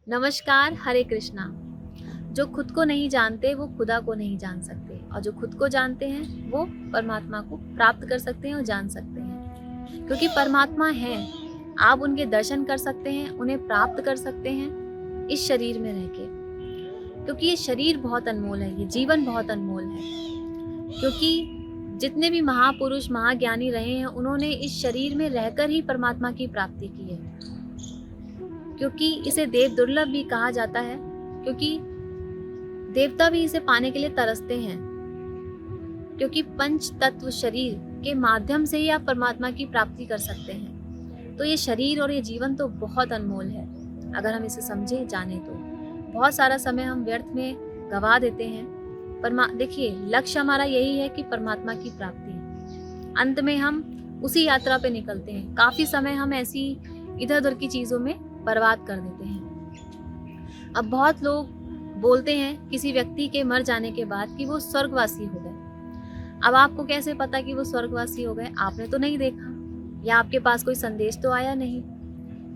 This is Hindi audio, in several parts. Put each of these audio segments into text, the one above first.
नमस्कार, हरे कृष्णा। जो खुद को नहीं जानते वो खुदा को नहीं जान सकते, और जो खुद को जानते हैं वो परमात्मा को प्राप्त कर सकते हैं और जान सकते हैं। क्योंकि परमात्मा है, आप उनके दर्शन कर सकते हैं, उन्हें प्राप्त कर सकते हैं इस शरीर में रह के। क्योंकि ये शरीर बहुत अनमोल है, ये जीवन बहुत अनमोल है। क्योंकि जितने भी महापुरुष महाज्ञानी रहे हैं, उन्होंने इस शरीर में रहकर ही परमात्मा की प्राप्ति की है। क्योंकि इसे देव दुर्लभ भी कहा जाता है, क्योंकि देवता भी इसे पाने के लिए तरसते हैं। क्योंकि पंच तत्व शरीर के माध्यम से ही आप परमात्मा की प्राप्ति कर सकते हैं। तो ये शरीर और ये जीवन तो बहुत अनमोल है, अगर हम इसे समझे जाने तो। बहुत सारा समय हम व्यर्थ में गवा देते हैं। देखिए, लक्ष्य हमारा यही है कि परमात्मा की प्राप्ति। अंत में हम उसी यात्रा पे निकलते हैं। काफी समय हम ऐसी इधर उधर की चीजों में बर्बाद कर देते हैं। अब बहुत लोग बोलते हैं किसी व्यक्ति के मर जाने के बाद कि वो स्वर्गवासी हो गए। अब आपको कैसे पता कि वो स्वर्गवासी हो गए? आपने तो नहीं देखा, या आपके पास कोई संदेश तो आया नहीं।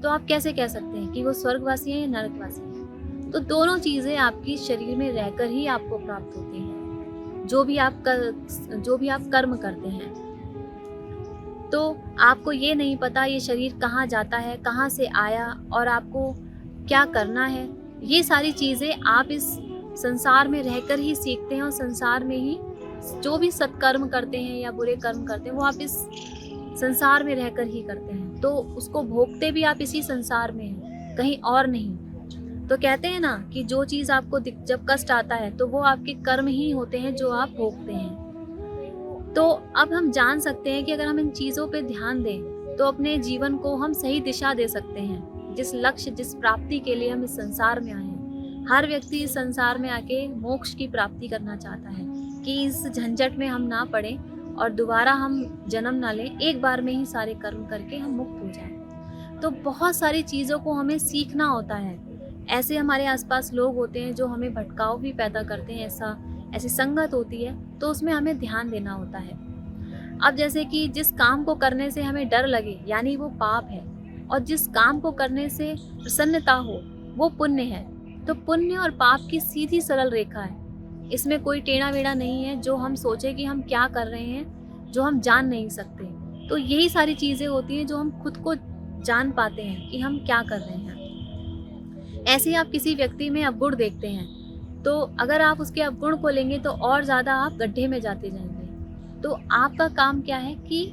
तो आप कैसे कह सकते हैं कि वो स्वर्गवासी है या नरकवासी है? तो दोनों चीजें आपकी शरीर में रहकर ही आपको प्राप्त होती हैं। जो भी आप कर्म करते हैं, तो आपको ये नहीं पता ये शरीर कहाँ जाता है, कहाँ से आया और आपको क्या करना है। ये सारी चीज़ें आप इस संसार में रहकर ही सीखते हैं, और संसार में ही जो भी सत्कर्म करते हैं या बुरे कर्म करते हैं वो आप इस संसार में रहकर ही करते हैं। तो उसको भोगते भी आप इसी संसार में हैं, कहीं और नहीं। तो कहते हैं ना कि जो चीज़ आपको जब कष्ट आता है तो वो आपके कर्म ही होते हैं जो आप भोगते हैं। तो अब हम जान सकते हैं कि अगर हम इन चीज़ों पे ध्यान दें तो अपने जीवन को हम सही दिशा दे सकते हैं। जिस लक्ष्य, जिस प्राप्ति के लिए हम इस संसार में आए हैं, हर व्यक्ति इस संसार में आके मोक्ष की प्राप्ति करना चाहता है कि इस झंझट में हम ना पड़े और दोबारा हम जन्म ना लें, एक बार में ही सारे कर्म करके हम मुक्त हो जाएं। तो बहुत सारी चीज़ों को हमें सीखना होता है। ऐसे हमारे आसपास लोग होते हैं जो हमें भटकाव भी पैदा करते हैं, ऐसी संगत होती है, तो उसमें हमें ध्यान देना होता है। अब जैसे कि जिस काम को करने से हमें डर लगे यानी वो पाप है, और जिस काम को करने से प्रसन्नता हो वो पुण्य है। तो पुण्य और पाप की सीधी सरल रेखा है, इसमें कोई टेढ़ा मेढ़ा नहीं है जो हम सोचे कि हम क्या कर रहे हैं, जो हम जान नहीं सकते। तो यही सारी चीज़ें होती हैं जो हम खुद को जान पाते हैं कि हम क्या कर रहे हैं। ऐसे ही आप किसी व्यक्ति में अवगुण देखते हैं, तो अगर आप उसके अवगुण को लेंगे तो और ज़्यादा आप गड्ढे में जाते जाएंगे। तो आपका काम क्या है कि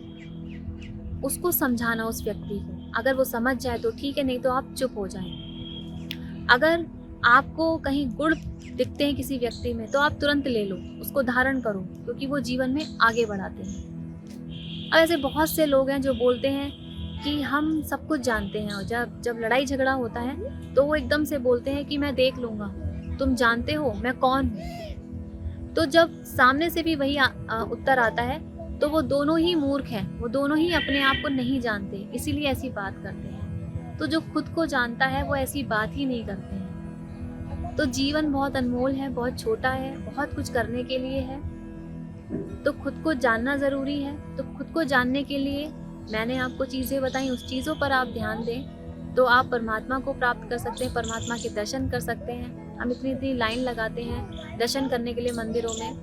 उसको समझाना, उस व्यक्ति को। अगर वो समझ जाए तो ठीक है, नहीं तो आप चुप हो जाएं। अगर आपको कहीं गुण दिखते हैं किसी व्यक्ति में तो आप तुरंत ले लो, उसको धारण करो, क्योंकि वो जीवन में आगे बढ़ाते हैं। अब ऐसे बहुत से लोग हैं जो बोलते हैं कि हम सब कुछ जानते हैं, और जब लड़ाई झगड़ा होता है तो वो एकदम से बोलते हैं कि मैं देख लूँगा, तुम जानते हो मैं कौन हूँ। तो जब सामने से भी वही उत्तर आता है तो वो दोनों ही मूर्ख हैं, वो दोनों ही अपने आप को नहीं जानते, इसीलिए ऐसी बात करते हैं। तो जो खुद को जानता है वो ऐसी बात ही नहीं करते हैं। तो जीवन बहुत अनमोल है, बहुत छोटा है, बहुत कुछ करने के लिए है, तो खुद को जानना ज़रूरी है। तो खुद को जानने के लिए मैंने आपको चीज़ें बताई, उस चीज़ों पर आप ध्यान दें तो आप परमात्मा को प्राप्त कर सकते हैं, परमात्मा के दर्शन कर सकते हैं। हम इतनी लाइन लगाते हैं दर्शन करने के लिए मंदिरों में,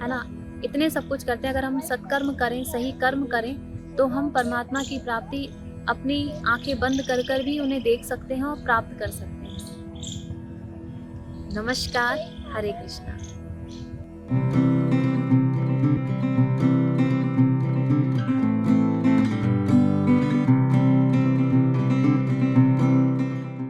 है ना, इतने सब कुछ करते हैं। अगर हम सत्कर्म करें, सही कर्म करें, तो हम परमात्मा की प्राप्ति अपनी आंखें बंद कर कर भी उन्हें देख सकते हैं और प्राप्त कर सकते हैं। नमस्कार, हरे कृष्णा।